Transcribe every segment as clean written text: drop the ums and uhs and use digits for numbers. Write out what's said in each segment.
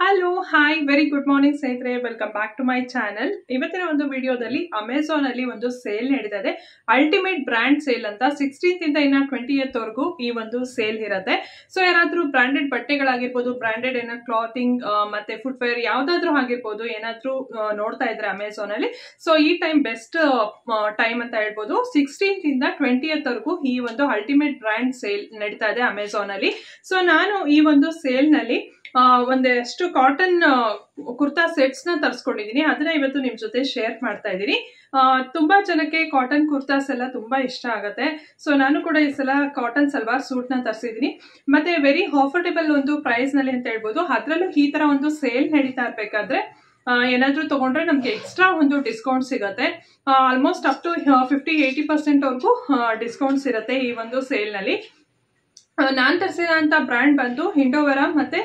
Hello hi very good morning ಸ್ನೇಹಿತರೆ, welcome back to my channel. ಇವತ್ತಿನ ಒಂದು ವಿಡಿಯೋದಲ್ಲಿ ಅಮೆಝಾನ್ ಅಲ್ಲಿ ಒಂದು ಸೇಲ್ ನಡೀತಾ ಇದೆ. ಅಲ್ಟಿಮೇಟ್ ಬ್ರ್ಯಾಂಡ್ ಸೇಲ್ ಅಂತ 16th ಇಂದ ಇನ್ನ 20th ವರೆಗೂ ಈ ಒಂದು ಸೇಲ್ ಇರುತ್ತೆ. ಸೊ ಯಾರಾದ್ರೂ ಬ್ರಾಂಡೆಡ್ ಬಟ್ಟೆಗಳಾಗಿರ್ಬೋದು, ಬ್ರಾಂಡೆಡ್ ಏನೋ ಕ್ಲಾತಿಂಗ್ ಮತ್ತೆ ಫುಟ್ವೇರ್ ಯಾವ್ದಾದ್ರು ಆಗಿರ್ಬೋದು, ಏನಾದ್ರೂ ನೋಡ್ತಾ ಇದ್ರೆ ಅಮೆಝಾನ್ ಅಲ್ಲಿ, ಸೊ ಈ ಟೈಮ್ ಬೆಸ್ಟ್ ಟೈಮ್ ಅಂತ ಹೇಳ್ಬೋದು. 16th ಇಂದ 20th ವರೆಗೂ ಈ ಒಂದು ಅಲ್ಟಿಮೇಟ್ ಬ್ರ್ಯಾಂಡ್ ಸೇಲ್ ನಡೀತಾ ಇದೆ ಅಮೆಝಾನ್ ಅಲ್ಲಿ. ಸೊ ನಾನು ಈ ಒಂದು ಸೇಲ್ ನಲ್ಲಿ ಒಂದಷ್ಟು ಕಾಟನ್ ಕುರ್ತಾ ಸೆಟ್ಸ್ ನ ತರಿಸ್ಕೊಂಡಿದೀನಿ. ಅದನ್ನ ಇವತ್ತು ನಿಮ್ ಜೊತೆ ಶೇರ್ ಮಾಡ್ತಾ ಇದ್ದೀನಿ. ತುಂಬಾ ಜನಕ್ಕೆ ಕಾಟನ್ ಕುರ್ತಾಸ್ ಎಲ್ಲ ತುಂಬಾ ಇಷ್ಟ ಆಗುತ್ತೆ. ಸೊ ನಾನು ಕೂಡ ಈ ಸಲ ಕಾಟನ್ ಸಲ್ವಾರ್ ಸೂಟ್ ನ ತರಿಸಿದೀನಿ. ಮತ್ತೆ ವೆರಿ ಆಫರ್ಟೇಬಲ್ ಒಂದು ಪ್ರೈಸ್ ನಲ್ಲಿ ಅಂತ ಹೇಳ್ಬೋದು. ಅದ್ರಲ್ಲೂ ಈ ತರ ಒಂದು ಸೇಲ್ ನಡೀತಾ ಇರ್ಬೇಕಾದ್ರೆ ಏನಾದ್ರೂ ತಗೊಂಡ್ರೆ ನಮ್ಗೆ ಎಕ್ಸ್ಟ್ರಾ ಒಂದು ಡಿಸ್ಕೌಂಟ್ ಸಿಗುತ್ತೆ. ಆಲ್ಮೋಸ್ಟ್ ಅಪ್ ಟು 50-80% ವರೆಗೂ ಡಿಸ್ಕೌಂಟ್ಸ್ ಇರುತ್ತೆ ಈ ಒಂದು ಸೇಲ್ ನಲ್ಲಿ. ನಾನ್ ತರಿಸಿದಂತ ಬ್ರ್ಯಾಂಡ್ ಬಂದು ಹಿಂಡೋವೆರಾ ಮತ್ತೆ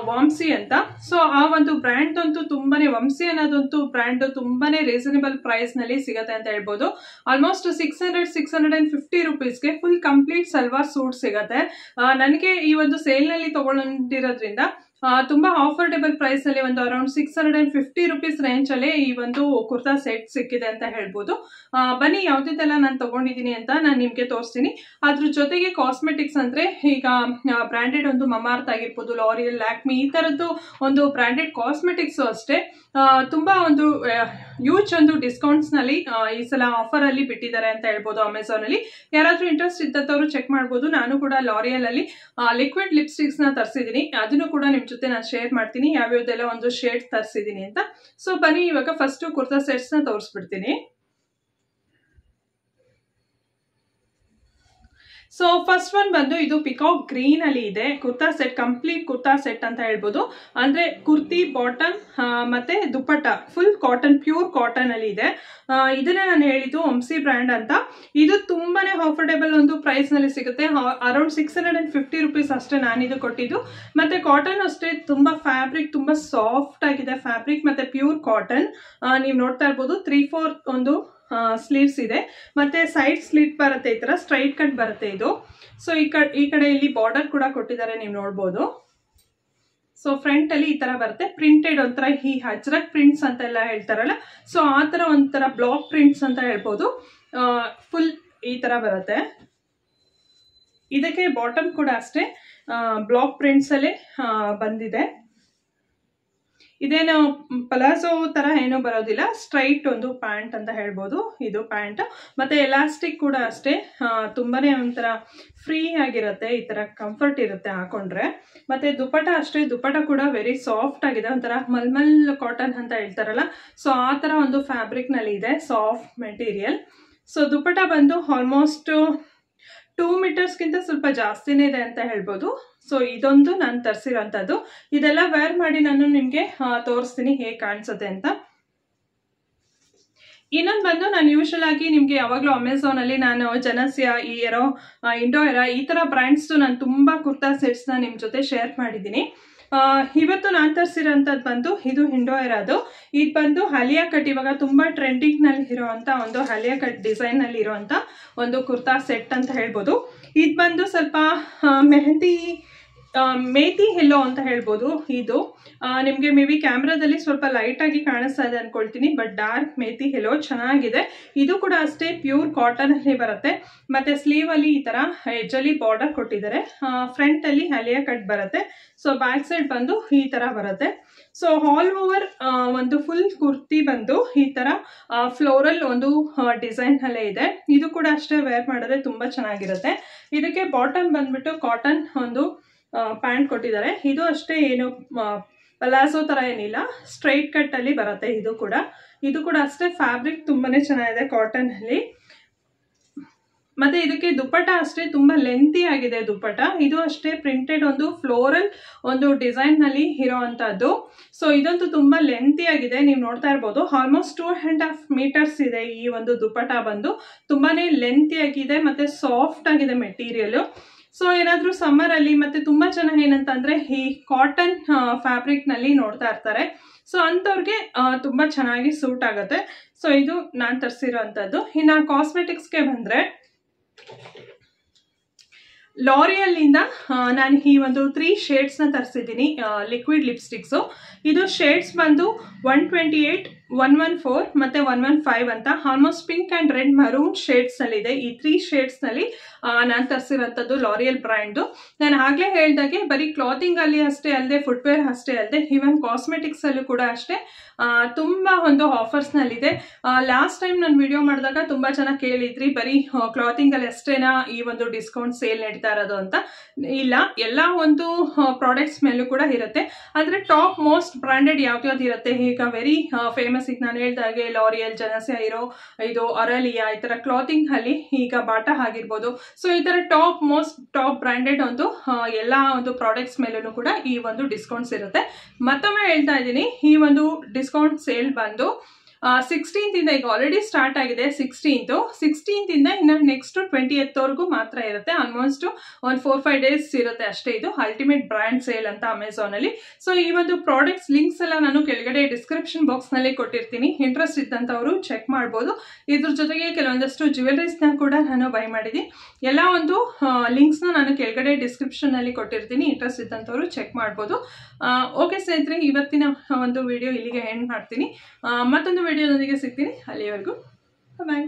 ವಾಮ್ಸಿ ಅಂತ. ಸೊ ಆ ಒಂದು ಬ್ರ್ಯಾಂಡ್ ಅಂತೂ ತುಂಬಾನೇ, ವಂಸಿ ಅನ್ನೋದಂತೂ ಬ್ರ್ಯಾಂಡ್ ತುಂಬಾನೇ ರೀಸನಬಲ್ ಪ್ರೈಸ್ ನಲ್ಲಿ ಸಿಗತ್ತೆ ಅಂತ ಹೇಳ್ಬೋದು. ಆಲ್ಮೋಸ್ಟ್ 600-650 ರುಪೀಸ್ಗೆ ಫುಲ್ ಕಂಪ್ಲೀಟ್ ಸಲ್ವಾರ್ ಸೂಟ್ ಸಿಗತ್ತೆ. ನನಗೆ ಈ ಒಂದು ಸೇಲ್ ನಲ್ಲಿ ತಗೊಂಡಿರೋದ್ರಿಂದ ತುಂಬಾ ಆಫರ್ಟೇಬಲ್ ಪ್ರೈಸ್ ನಲ್ಲಿ ಒಂದು ಅರೌಂಡ್ 650 ರುಪೀಸ್ ರೇಂಜ್ ಅಲ್ಲಿ ಈ ಒಂದು ಕುರ್ತಾ ಸೆಟ್ ಸಿಕ್ಕಿದೆ ಅಂತ ಹೇಳ್ಬೋದು. ಬನ್ನಿ ಯಾವ್ದಿದೆಲ್ಲ ನಾನು ತಗೊಂಡಿದ್ದೀನಿ ಅಂತ ನಾನು ನಿಮ್ಗೆ ತೋರಿಸ್ತೀನಿ. ಅದ್ರ ಜೊತೆಗೆ ಕಾಸ್ಮೆಟಿಕ್ಸ್ ಅಂದ್ರೆ ಈಗ ಬ್ರಾಂಡೆಡ್ ಒಂದು ಮಮಾರ್ತ್ ಆಗಿರ್ಬೋದು, ಲಾರಿಯಲ್, ಲ್ಯಾಕ್ಮಿ ಈ ತರದ್ದು ಒಂದು ಬ್ರಾಂಡೆಡ್ ಕಾಸ್ಮೆಟಿಕ್ಸ್ ಅಷ್ಟೇ ತುಂಬಾ ಒಂದು ಹ್ಯೂಜ್ ಒಂದು ಡಿಸ್ಕೌಂಟ್ಸ್ ನಲ್ಲಿ ಈ ಸಲ ಆಫರ್ ಅಲ್ಲಿ ಬಿಟ್ಟಿದ್ದಾರೆ ಅಂತ ಹೇಳ್ಬೋದು ಅಮೆಝಾನ್ ಅಲ್ಲಿ. ಯಾರಾದ್ರೂ ಇಂಟ್ರೆಸ್ಟ್ ಇದ್ದವರು ಚೆಕ್ ಮಾಡ್ಬೋದು. ನಾನು ಕೂಡ ಲಾರಿಯಲ್ ಅಲ್ಲಿ ಲಿಕ್ವಿಡ್ ಲಿಪ್ಸ್ಟಿಕ್ಸ್ ನ ತರಿಸಿದೀನಿ. ಅದನ್ನು ಕೂಡ ನಿಮ್ ಜೊತೆ ನಾನು ಶೇರ್ ಮಾಡ್ತೀನಿ ಯಾವ್ಯಾವ್ದೆಲ್ಲ ಒಂದು ಶೇಡ್ ತರಿಸಿದೀನಿ ಅಂತ. ಸೊ ಬನ್ನಿ ಇವಾಗ ಫಸ್ಟ್ ಕುರ್ತಾ ಸೆಟ್ಸ್ ನ ತೋರಿಸ್ಬಿಡ್ತೀನಿ. ಸೊ ಫಸ್ಟ್ ಒನ್ ಬಂದು ಇದು ಪಿಕಾಕ್ ಗ್ರೀನ್ ಅಲ್ಲಿ ಇದೆ kurta set, complete kurta set ಅಂತ ಹೇಳ್ಬೋದು. ಅಂದ್ರೆ ಕುರ್ತಿ, ಬಾಟಮ್ ಮತ್ತೆ ದುಪ್ಪಟ್ಟ ಫುಲ್ ಕಾಟನ್, ಪ್ಯೂರ್ ಕಾಟನ್ ಅಲ್ಲಿ ಇದೆ. ಇದನ್ನ ನಾನು ಹೇಳಿದ್ದು ವಂಸಿ ಬ್ರ್ಯಾಂಡ್ ಅಂತ. ಇದು ತುಂಬಾನೇ ಆಫರ್ಟೇಬಲ್ ಒಂದು ಪ್ರೈಸ್ ನಲ್ಲಿ ಸಿಗುತ್ತೆ. ಅರೌಂಡ್ 650 ರುಪೀಸ್ ಅಷ್ಟೇ ನಾನಿದು ಕೊಟ್ಟಿದ್ದು. ಮತ್ತೆ ಕಾಟನ್ ಅಷ್ಟೇ ತುಂಬಾ ಫ್ಯಾಬ್ರಿಕ್ ತುಂಬಾ ಸಾಫ್ಟ್ ಆಗಿದೆ ಫ್ಯಾಬ್ರಿಕ್, ಮತ್ತೆ ಪ್ಯೂರ್ ಕಾಟನ್. ನೀವು ನೋಡ್ತಾ ಇರ್ಬೋದು 3/4 ಒಂದು ಸ್ಲೀವ್ಸ್ ಇದೆ, ಮತ್ತೆ ಸೈಡ್ ಸ್ಲಿಟ್ ಬರುತ್ತೆ, ಈ ತರ ಸ್ಟ್ರೈಟ್ ಕಟ್ ಬರುತ್ತೆ ಇದು. ಸೊ ಈ ಕಡೆ ಇಲ್ಲಿ ಬಾರ್ಡರ್ ಕೂಡ ಕೊಟ್ಟಿದ್ದಾರೆ, ನೀವು ನೋಡ್ಬೋದು. ಸೊ ಫ್ರಂಟ್ ಅಲ್ಲಿ ಈ ತರ ಬರುತ್ತೆ ಪ್ರಿಂಟೆಡ್, ಒಂಥರ ಈ ಅಜ್ರಕ್ ಪ್ರಿಂಟ್ಸ್ ಅಂತ ಎಲ್ಲ ಹೇಳ್ತಾರಲ್ಲ, ಸೊ ಆ ತರ ಒಂಥರ ಬ್ಲಾಕ್ ಪ್ರಿಂಟ್ಸ್ ಅಂತ ಹೇಳ್ಬೋದು. ಫುಲ್ ಈ ತರ ಬರುತ್ತೆ. ಇದಕ್ಕೆ ಬಾಟಮ್ ಕೂಡ ಅಷ್ಟೇ ಬ್ಲಾಕ್ ಪ್ರಿಂಟ್ಸ್ ಅಲ್ಲೇ ಬಂದಿದೆ. ಇದೇನು ಪಲಾಜೋ ತರ ಏನೂ ಬರೋದಿಲ್ಲ, ಸ್ಟ್ರೈಟ್ ಒಂದು ಪ್ಯಾಂಟ್ ಅಂತ ಹೇಳ್ಬೋದು ಇದು ಪ್ಯಾಂಟ್. ಮತ್ತೆ ಎಲಾಸ್ಟಿಕ್ ಕೂಡ ಅಷ್ಟೇ ತುಂಬಾನೇ ಒಂಥರ ಫ್ರೀ ಆಗಿರುತ್ತೆ, ಈ ತರ ಕಂಫರ್ಟ್ ಇರುತ್ತೆ ಹಾಕೊಂಡ್ರೆ. ಮತ್ತೆ ದುಪ್ಪಟ ಅಷ್ಟೇ, ದುಪ್ಪಟ ಕೂಡ ವೆರಿ ಸಾಫ್ಟ್ ಆಗಿದೆ, ಒಂಥರ ಮಲ್ಮಲ್ ಕಾಟನ್ ಅಂತ ಹೇಳ್ತಾರಲ್ಲ, ಸೊ ಆ ತರ ಒಂದು ಫ್ಯಾಬ್ರಿಕ್ ನಲ್ಲಿ ಇದೆ, ಸಾಫ್ಟ್ ಮೆಟೀರಿಯಲ್. ಸೊ ದುಪ್ಪಟ ಬಂದು ಆಲ್ಮೋಸ್ಟ್ 2 ಮೀಟರ್ಸ್ಗಿಂತ ಸ್ವಲ್ಪ ಜಾಸ್ತಿನೇ ಇದೆ ಅಂತ ಹೇಳ್ಬೋದು. ಸೊ ಇದೊಂದು ನಾನು ತರಿಸಿರೋಂಥದ್ದು. ಇದೆಲ್ಲ ವೇರ್ ಮಾಡಿ ನಾನು ನಿಮ್ಗೆ ತೋರಿಸ್ತೀನಿ ಹೇಗೆ ಕಾಣಿಸುತ್ತೆ ಅಂತ. ಇನ್ನೊಂದು ಬಂದು ನಾನು ಯೂಶಲ್ ಆಗಿ ನಿಮ್ಗೆ ಯಾವಾಗಲೂ ಅಮೆಝಾನ್ ಅಲ್ಲಿ ನಾನು ಜನಸ್ಯ, ಈ ಎರೋ, ಇಂಡೋಎರಾ ಈ ತರ ಬ್ರ್ಯಾಂಡ್ಸ್ ನಾನು ತುಂಬಾ ಕುರ್ತಾ ಸೆಟ್ಸ್ ನ ನಿಮ್ ಜೊತೆ ಶೇರ್ ಮಾಡಿದ್ದೀನಿ. ಇವತ್ತು ನಾನು ತರಿಸಿರೋಂಥದ್ದು ಬಂದು ಇದು ಇಂಡೋಎರಾದು. ಇದು ಬಂದು ಹಲಿಯಾ ಕಟ್, ಇವಾಗ ತುಂಬಾ ಟ್ರೆಂಡಿಂಗ್ ನಲ್ಲಿ ಇರುವಂತ ಒಂದು ಹಲಿಯಾ ಕಟ್ ಡಿಸೈನ್ ನಲ್ಲಿ ಇರುವಂತ ಒಂದು ಕುರ್ತಾ ಸೆಟ್ ಅಂತ ಹೇಳ್ಬೋದು. ಇದು ಬಂದು ಸ್ವಲ್ಪ ಮೇಥಿ ಎಲ್ಲೋ ಅಂತ ಹೇಳ್ಬೋದು. ಇದು ನಿಮ್ಗೆ ಮೇ ಬಿ ಕ್ಯಾಮ್ರಾದಲ್ಲಿ ಸ್ವಲ್ಪ ಲೈಟ್ ಆಗಿ ಕಾಣಿಸ್ತಾ ಇದೆ ಅನ್ಕೊಳ್ತೀನಿ, ಬಟ್ ಡಾರ್ಕ್ ಮೇಥಿ ಎಲ್ಲೋ ಚೆನ್ನಾಗಿದೆ. ಇದು ಕೂಡ ಅಷ್ಟೇ ಪ್ಯೂರ್ ಕಾಟನ್ ಅಲ್ಲಿ ಬರುತ್ತೆ. ಮತ್ತೆ ಸ್ಲೀವ್ ಅಲ್ಲಿ ಈ ತರ ಎಡ್ಜ್ ಅಲ್ಲಿ ಬಾರ್ಡರ್ ಕೊಟ್ಟಿದ್ದಾರೆ, ಫ್ರಂಟ್ ಅಲ್ಲಿ ಹಲಿಯಾ ಕಟ್ ಬರುತ್ತೆ. ಸೊ ಬ್ಯಾಕ್ ಸೈಡ್ ಬಂದು ಈ ತರ ಬರುತ್ತೆ. ಸೊ ಆಲ್ ಓವರ್ ಒಂದು ಫುಲ್ ಕುರ್ತಿ ಬಂದು ಈ ತರ ಫ್ಲೋರಲ್ ಒಂದು ಡಿಸೈನ್ ಅಲ್ಲೇ ಇದೆ. ಇದು ಕೂಡ ಅಷ್ಟೇ ವೇರ್ ಮಾಡಿದ್ರೆ ತುಂಬಾ ಚೆನ್ನಾಗಿರುತ್ತೆ. ಇದಕ್ಕೆ ಬಾಟಮ್ ಬಂದ್ಬಿಟ್ಟು ಕಾಟನ್ ಒಂದು ಪ್ಯಾಂಟ್ ಕೊಟ್ಟಿದ್ದಾರೆ. ಇದು ಅಷ್ಟೇ ಏನು ಪಲಾಜೋ ತರ ಏನಿಲ್ಲ, ಸ್ಟ್ರೈಟ್ ಕಟ್ ಅಲ್ಲಿ ಬರುತ್ತೆ. ಇದು ಕೂಡ ಅಷ್ಟೇ ಫ್ಯಾಬ್ರಿಕ್ ತುಂಬಾನೇ ಚೆನ್ನಾಗಿದೆ ಕಾಟನ್ ಅಲ್ಲಿ. ಮತ್ತೆ ಇದಕ್ಕೆ ದುಪ್ಪಟ ಅಷ್ಟೇ ತುಂಬಾ ಲೆಂತಿ ಆಗಿದೆ ದುಪ್ಪಟ. ಇದು ಅಷ್ಟೇ ಪ್ರಿಂಟೆಡ್ ಒಂದು ಫ್ಲೋರಲ್ ಒಂದು ಡಿಸೈನ್ ನಲ್ಲಿ ಇರೋವಂಥದ್ದು. ಸೊ ಇದಂತೂ ತುಂಬಾ ಲೆಂತಿ ಆಗಿದೆ, ನೀವು ನೋಡ್ತಾ ಇರ್ಬೋದು. ಆಲ್ಮೋಸ್ಟ್ 2.5 ಮೀಟರ್ಸ್ ಇದೆ ಈ ಒಂದು ದುಪ್ಪಟ ಬಂದು. ತುಂಬಾನೇ ಲೆಂತಿ ಆಗಿದೆ ಮತ್ತೆ ಸಾಫ್ಟ್ ಆಗಿದೆ ಮೆಟೀರಿಯಲ್. ಸೊ ಏನಾದ್ರೂ ಸಮ್ಮರ್ ಅಲ್ಲಿ ಮತ್ತೆ ತುಂಬಾ ಜನ ಏನಂತಂದ್ರೆ ಈ ಕಾಟನ್ ಫ್ಯಾಬ್ರಿಕ್ ನಲ್ಲಿ ನೋಡ್ತಾ ಇರ್ತಾರೆ. ಸೊ ಅಂತವ್ರಿಗೆ ತುಂಬಾ ಚೆನ್ನಾಗಿ ಸೂಟ್ ಆಗುತ್ತೆ. ಸೊ ಇದು ನಾನು ತರಿಸಿರೋಂಥದ್ದು. ಇನ್ನು ಕಾಸ್ಮೆಟಿಕ್ಸ್ಗೆ ಬಂದ್ರೆ ಲಾರಿಯಲ್ ಇಂದ ನಾನು ಈ ಒಂದು 3 ಶೇಡ್ಸ್ ನ ತರಿಸಿದ್ದೀನಿ ಲಿಕ್ವಿಡ್ ಲಿಪ್ಸ್ಟಿಕ್ಸ್. ಇದು ಶೇಡ್ಸ್ ಬಂದು 128, 114 ಮತ್ತೆ 115 ಅಂತ almost pink and red maroon shades ನಲ್ಲಿ ಇದೆ. ಈ 3 ಶೇಡ್ಸ್ ನಲ್ಲಿ ನಾನು ತರಿಸಿರುವಂತದ್ದು ಲಾರಿಯಲ್ ಬ್ರ್ಯಾಂಡ್. ನಾನು ಆಗ್ಲೇ ಹೇಳ್ದಾಗೆ ಬರೀ ಕ್ಲಾತಿಂಗ್ ಅಲ್ಲಿ ಅಷ್ಟೇ ಅಲ್ಲದೆ ಫುಟ್ವೇರ್ ಅಷ್ಟೇ ಅಲ್ಲದೆ ಈವನ್ ಕಾಸ್ಮೆಟಿಕ್ಸ್ ಅಲ್ಲೂ ಕೂಡ ಅಷ್ಟೇ ತುಂಬಾ ಒಂದು ಆಫರ್ಸ್ ನಲ್ಲಿದೆ. ಲಾಸ್ಟ್ ಟೈಮ್ ನಾನು ವಿಡಿಯೋ ಮಾಡಿದಾಗ ತುಂಬಾ ಜನ ಕೇಳಿದ್ರಿ ಬರೀ ಕ್ಲಾತಿಂಗ್ ಅಲ್ಲಿ ಅಷ್ಟೇನಾ ಈ ಒಂದು ಡಿಸ್ಕೌಂಟ್ ಸೇಲ್ ನಡೀತಾ ಇರೋದು ಅಂತ. ಇಲ್ಲ, ಎಲ್ಲ ಒಂದು ಪ್ರಾಡಕ್ಟ್ಸ್ ಮೇಲೂ ಕೂಡ ಇರುತ್ತೆ. ಆದ್ರೆ ಟಾಪ್ ಮೋಸ್ಟ್ ಬ್ರಾಂಡೆಡ್ ಯಾವ್ದು ಇರುತ್ತೆ, ಈಗ ವೆರಿ ಫೇಮಸ್, ಈಗ ನಾನು ಹೇಳ್ದಾಗೆ ಲಾರಿಯಲ್, ಜನಸೆ ಇರೋ ಇದು ಅರಲಿಯಾ, ಈ ತರ ಕ್ಲಾತಿಂಗ್ ಅಲ್ಲಿ ಈಗ ಬಾಟಾ ಆಗಿರ್ಬೋದು. ಸೊ ಈ ತರ ಟಾಪ್ ಬ್ರಾಂಡೆಡ್ ಒಂದು ಎಲ್ಲ ಒಂದು ಪ್ರಾಡಕ್ಟ್ಸ್ ಮೇಲೂ ಕೂಡ ಈ ಒಂದು ಡಿಸ್ಕೌಂಟ್ಸ್ ಇರುತ್ತೆ. ಮತ್ತೊಮ್ಮೆ ಹೇಳ್ತಾ ಇದ್ದೀನಿ, ಈ ಒಂದು ಡಿಸ್ಕೌಂಟ್ ಸೇಲ್ ಬಂದು 16th ಇಂದ, ಈಗ ಆಲ್ರೆಡಿ ಸ್ಟಾರ್ಟ್ ಆಗಿದೆ 16th ಇಂದ ಇನ್ನು ನೆಕ್ಸ್ಟ್ 20th ವರೆಗೂ ಮಾತ್ರ ಇರುತ್ತೆ. ಆಲ್ಮೋಸ್ಟ್ ಒಂದು 4-5 ಡೇಸ್ ಇರುತ್ತೆ ಅಷ್ಟೇ. ಇದು ಅಲ್ಟಿಮೇಟ್ ಬ್ರ್ಯಾಂಡ್ ಸೇಲ್ ಅಂತ ಅಮೆಝಾನ್ ಅಲ್ಲಿ. ಸೊ ಈ ಒಂದು ಪ್ರಾಡಕ್ಟ್ಸ್ ಲಿಂಕ್ಸ್ ಎಲ್ಲ ನಾನು ಕೆಳಗಡೆ ಡಿಸ್ಕ್ರಿಪ್ಷನ್ ಬಾಕ್ಸ್ ನಲ್ಲಿ ಕೊಟ್ಟಿರ್ತೀನಿ. ಇಂಟ್ರೆಸ್ಟ್ ಇದ್ದಂತವರು ಚೆಕ್ ಮಾಡ್ಬೋದು. ಇದ್ರ ಜೊತೆಗೆ ಕೆಲವೊಂದಷ್ಟು ಜ್ಯುವೆಲರೀಸ್ ನ ಕೂಡ ನಾನು ಬೈ ಮಾಡಿದ್ದೀನಿ. ಎಲ್ಲ ಒಂದು ಲಿಂಕ್ಸ್ ನ ನಾನು ಕೆಳಗಡೆ ಡಿಸ್ಕ್ರಿಪ್ಷನ್ ನಲ್ಲಿ ಕೊಟ್ಟಿರ್ತೀನಿ. ಇಂಟ್ರೆಸ್ಟ್ ಇದ್ದಂತವರು ಚೆಕ್ ಮಾಡ್ಬೋದು. ಓಕೆ ಸ್ನೇಹಿತರೆ, ಇವತ್ತಿನ ಒಂದು ವಿಡಿಯೋ ಇಲ್ಲಿಗೆ ಎಂಡ್ ಮಾಡ್ತೀನಿ. ಮತ್ತೊಂದು ವಿಡಿಯೋದೊಂದಿಗೆ ಸಿಗ್ತೀನಿ. ಅಲ್ಲಿವರೆಗೂ ಬಾಯ್.